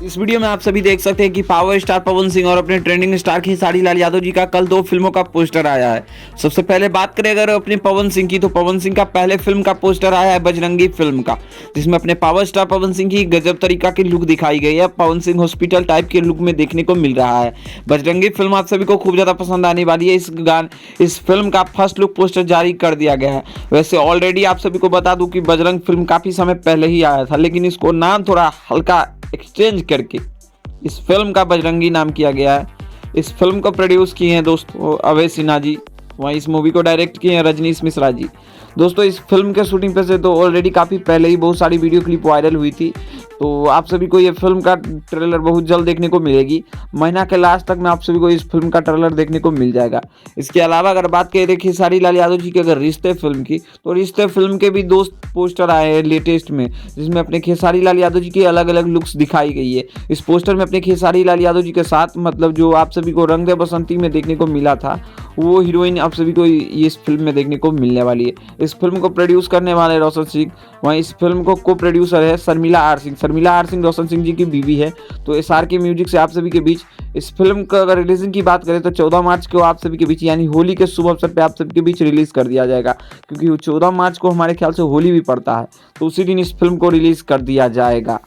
इस वीडियो में आप सभी देख सकते हैं कि पावर स्टार पवन सिंह और अपने ट्रेंडिंग स्टार खेसारी लाल यादव जी का कल 2 फिल्मों का पोस्टर आया है। सबसे पहले बात करें अगर अपने पवन सिंह की, तो पवन सिंह का पहले फिल्म का पोस्टर आया है बजरंगी फिल्म का, जिसमें अपने पावर स्टार पवन सिंह की गजब तरीका की लुक दिखाई गई है। पवन सिंह हॉस्पिटल टाइप के लुक में देखने को मिल रहा है। बजरंगी फिल्म आप सभी को खूब ज्यादा पसंद आने वाली है। इस फिल्म का फर्स्ट लुक पोस्टर जारी कर दिया गया है। वैसे ऑलरेडी आप सभी को बता दूं कि बजरंग फिल्म काफी समय पहले ही आया था, लेकिन इसको नाम थोड़ा हल्का एक्सचेंज करके इस फिल्म का बजरंगी नाम किया गया है। इस फिल्म को प्रोड्यूस किए हैं दोस्तों अभय सिन्हा जी, वहीं इस मूवी को डायरेक्ट किए हैं रजनीश मिश्रा जी। दोस्तों इस फिल्म के शूटिंग पे से तो ऑलरेडी काफ़ी पहले ही बहुत सारी वीडियो क्लिप वायरल हुई थी, तो आप सभी को ये फिल्म का ट्रेलर बहुत जल्द देखने को मिलेगी। महीना के लास्ट तक में आप सभी को इस फिल्म का ट्रेलर देखने को मिल जाएगा। इसके अलावा अगर बात करें खेसारी लाल यादव जी की अगर रिश्ते फिल्म की, तो रिश्ते फिल्म के भी 2 पोस्टर आए हैं लेटेस्ट में, जिसमें अपने खेसारी लाल यादव जी की अलग अलग लुक्स दिखाई गई है। इस पोस्टर में अपने खेसारी लाल यादव जी के साथ मतलब जो आप सभी को रंग दे बसंती में देखने को मिला था, वो हीरोइन आप सभी को इस फिल्म में देखने को मिलने वाली है। इस फिल्म को प्रोड्यूस करने वाले रोशन सिंह, वहीं इस फिल्म को प्रोड्यूसर है शर्मिला आर सिंह। शर्मिला आर सिंह रोशन सिंह जी की बीवी है। तो SRK म्यूजिक से आप सभी के बीच इस फिल्म का अगर रिलीजिंग की बात करें तो 14 मार्च को आप सभी के बीच यानी होली के शुभ अवसर पे आप सभी के बीच रिलीज कर दिया जाएगा, क्योंकि 14 मार्च को हमारे ख्याल से होली भी पड़ता है, तो उसी दिन इस फिल्म को रिलीज कर दिया जाएगा।